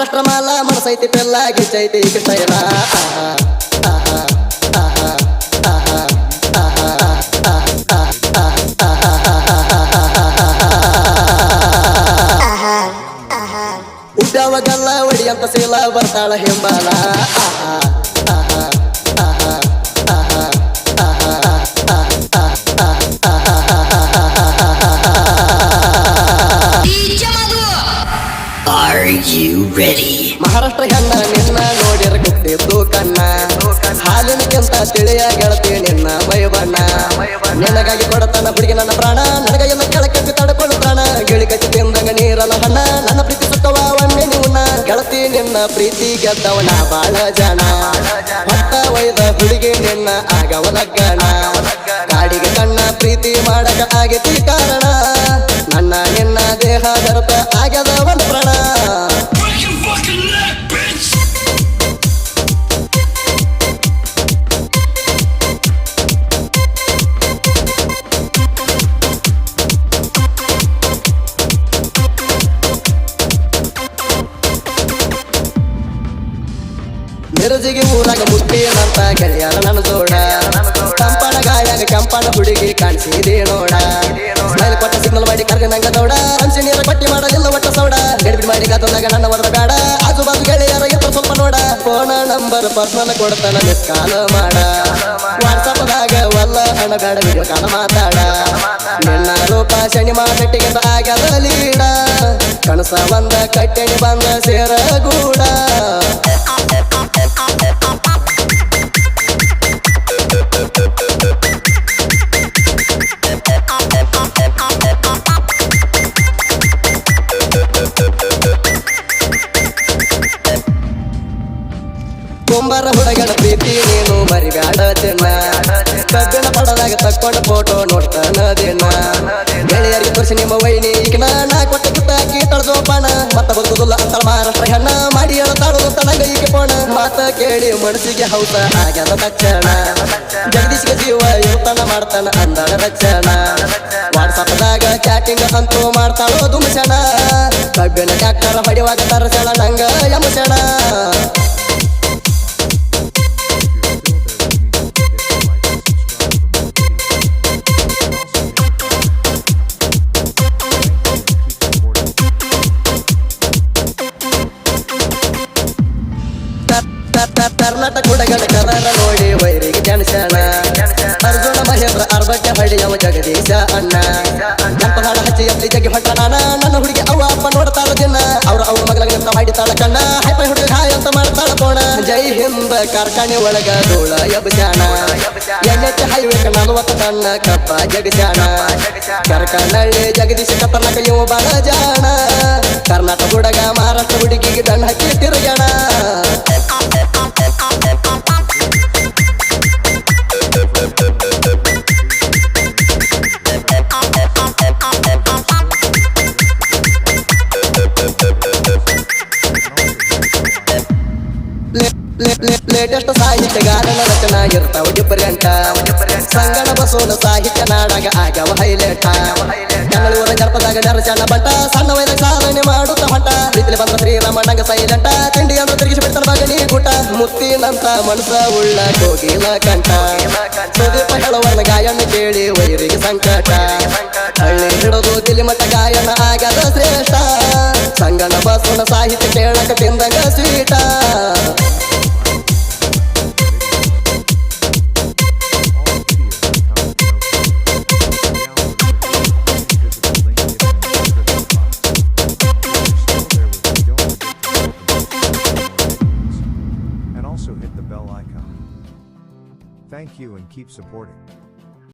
ಮಹಾರಾಷ್ಟ್ರ ಮಾಲ ಮನಸೈತಿ ಪೆಲ್ಲ ಗಿಚ್ಚೈತಿ ಕಿಟ್ಟೈರ ಉದ್ಯಾವಗಲ್ಲ ಒಡಿಯಂತ ಶೀಲ ಬರ್ತಾಳ ಹಿಂಬಾಲ Are you ready? Maharashtra ಹೆಣ್ಣ ನಿನ್ನ ನೋಡಿರ ಕುತ್ತಿದ್ದು ಕಣ್ಣ ಹಾಲಿನಕ್ಕಿಂತ ತಿಳಿಯ ಗೆಳತಿ ನಿನ್ನ ಮೈಬಣ್ಣ ನಿನಗಾಗಿ ಕೊಡತನ ಹುಡುಗಿ ನನ್ನ ಪ್ರಾಣ ನನಗ ಎಲ್ಲ ಕೆಳಕ್ಕೆ ತಡ್ಕೊಂಡು ಪ್ರಾಣ ಗಿಳಿ ಕಚ್ಚಿ ತಿಂದಂಗ ನೀರಲ್ಲ ಹಣ್ಣ ನನ್ನ ಪ್ರೀತಿ ಸುತ್ತವ ಒಮ್ಮೆ ನೀವನ್ನ ಗೆಳತಿ ನಿನ್ನ ಪ್ರೀತಿ ಗೆದ್ದವನ ಬಾಳ ಜನ ಹೊತ್ತ ಒಯ್ದ ಹುಡುಗಿ ನಿನ್ನ ಆಗವ ಲಗ್ಗಣ ಕಾಡಿಗೆ ಕಣ್ಣ ಪ್ರೀತಿ ಮಾಡಕ ಆಗೈತಿ ಕಾರಣ ನನ್ನ ನಿನ್ನ ದೇಹ ದರತ ಆಗ್ಯದ ಒಂದು ಪ್ರಾಣ ಮಿರಜಿಗೆ ಊರಾಗ ಮುಟ್ಟಿಯಂತ ಗೆಳೆಯರ ನನ್ನ ಜೋಡ ಕಂಪನ ಗಾಯಾಗ ಕೆಂಪನ ಹುಡುಗಿ ಕಾಣಿಸಿದೆ ನೋಡ ಸ್ಮೈಲ್ ಕೊಟ್ಟ ಸಿಗ್ನಲ್ ಮಾಡಿ ಕರ್ಗ ನಂಗ ದೌಡ ಹಂಚಿ ನೀರ ಕೊಟ್ಟಿ ಮಾಡಲಿಲ್ಲ ಒಟ್ಟ ಸೌಡ ಗಡಿಬಿಡಿ ಮಾಡಿ ಗಾತಂದಾಗ ನನ್ನ ವರದ ಬೇಡ ಆಜು ಬಾಜು ಗೆಳೆಯರ ಇರ್ತ ಸ್ವಲ್ಪ ನೋಡ ಫೋನ ನಂಬರ್ ಪರ್ಸನಲ್ ಕೊಡ್ತಾನ ಮಿಸ್ ಕಾಲ್ ಮಾಡ ವಾಟ್ಸಪ್ದಾಗ ಒಲ್ಲ ಹಣ ಬೇಡ ವಿಡಿಯೋ ಕಾಲ ಮಾತಾಡ ನಿನ್ನ ರೂಪ ಶನಿ ಮಾಟಿಗೆ ಆಗ್ಯದ ಲೀಡ ಕನಸ ಬಂದ ಕಟ್ಟೆಣಿ ಬಂದ ಸೇರ ಗೂಡ ಕುಂಬಾರ ಹುಡುಗನ ಪ್ರೀತಿ ನೀನು ಮರಿಬ್ಯಾಡ ತಿನ್ನ ಕಬ್ಬಿನ ಪಡದಾಗ ತಕ್ಕೊಂಡ ಫೋಟೋ ನೋಡ್ತಾನ ದಿನ ಗೆಳೆಯರಿಗೆ ತೋರಿಸಿ ನಿಮ್ಮ ವೈನಿ ಈಗ ನಾ ಕೊಟ್ಟ ಕಿತ್ತಾಕಿ ತಳ್ಸೋಪಾನ ಮತ್ತ ಬದುಕುದಿಲ್ಲ ಅಂತ ಮಹಾರಾಷ್ಟ್ರ ಹೆಣ್ಣ ಮಾಡಿ ಹೇಳ್ತಾಳು ತನಗ ಈಗ ಪೋಣ ಮಾತ ಕೇಳಿ ಮನಸ್ಸಿಗೆ ಹೌಸ ಆಗ್ಯದ ತಕ್ಷಣ ಜಗದೀಶ್ಗೆ ಜೀವ ಇರ್ತಾನ ಮಾಡ್ತಾನ ಅಂದಾಳ ರಕ್ಷಣ ವಾಟ್ಸಪ್ದಾಗ ಚಾಟಿಂಗ್ ಅಂತೂ ಮಾಡ್ತಾಳೋ ದುಮಸಣ ಕಬ್ಬಿನ ಟ್ಯಾಕ್ಟರ್ ಹೊಡಿವಾಗ ತರಸಣ ನಂಗ ಯಮಸಣ ಕರ್ನಾಟಕ ಹುಡುಗನ ಕದರ ನೋಡಿ ವೈರಿಗೆ ಜನಿಸಣ ಅರ್ಜುನ ಮಹೇಂದ್ರ ಅರ್ಬಟ್ಟೆ ಹಳ್ಳಿಯವ ಜಗದೀಶ ಅಣ್ಣ ಕೆಂಪ ಹಾಡ ಹಚ್ಚಿ ಎಲ್ಲಿ ಜಗ್ಗಿ ಹೊಟ್ಟ ನಾನ ನನ್ನ ಹುಡುಗಿ ಅವ್ವ ಅಪ್ಪ ನೋಡ್ತಾಳ ದಿನ ಅವ್ರ ಮಗಳ ನಿಂತ ಹಾಡಿತಾಳ ಕಣ್ಣ ಹೈಪೈ ಹುಡುಗ ಹಾಯ್ ಅಂತ ಮಾಡ್ತಾಳ ಕೋಣ ಜೈ ಹಿಂದ ಕಾರ್ಖಾನೆ ಒಳಗ ಧೂಳ ಎಬ್ಸಾಣ ಎಣ್ಣೆಚ್ಚ ಹೈವೇಕ 40 ಟನ್ನ ಕಪ್ಪ ಜಗಸಾಣ ಕರ್ಕನಹಳ್ಳಿ ಜಗದೀಶ ಕತ್ತರ್ನಾಕ ಇವ ಬಾಳ ಜಾಣ ಕರ್ನಾಟಕ ಹುಡುಗ ಮಹಾರಾಷ್ಟ್ರ ಹುಡುಗಿಗೆ ದಣ್ಣ ಹಚ್ಚಿ ತಿರುಗಣ ಲೇಟೆಸ್ಟ್ ಸಾಹಿತ್ಯಗಾರನ ರಚನಾ ಇರ್ತಾವ ಡಿಫರೆಂಟ ಸಂಗಣ ಬಸವನ ಸಾಹಿತ್ಯ ನಾಡಾಗ ಆಗ್ಯಾವ ಹೈಲೈಟ ಬೆಂಗಳೂರ ಜನಪದಾಗ ನೆರಚಣ್ಣ ಬಂಟ ಸಣ್ಣ ವಯದ ಸಾಧನೆ ಮಾಡುತ್ತ ಹೊಂಟ ಪ್ರೀತಿಲಿ ಬಂದ ಶ್ರೀರಾಮಣ್ಣಗ ಸೈಲೆಂಟ ತಿಂಡಿ ಅಂತ ತಿರುಗಿಸಿ ಬಿಡ್ತಾನ ಬಗನಿ ಕೂಟ ಮುತ್ತಿನಂತ ಮನಸ ಉಳ್ಳ ಕೋಗಿಲ ಕಂಠ ಸುದೀಪ ಹೇಳುವರ್ನ ಗಾಯನ ಕೇಳಿ ವೈರಿಗೆ ಸಂಕಟ ಹಳ್ಳಿ ಹಿಡಿದು ದಿಲಿ ಮಟ್ಟ ಗಾಯನ ಆಗ್ಯದ ಶ್ರೇಷ್ಠ ಸಂಗಣ ಬಸವನ ಸಾಹಿತ್ಯ ಕೇಳಕ ತಿಂದಂಗ sweet Also hit the bell icon. Thank you and keep supporting.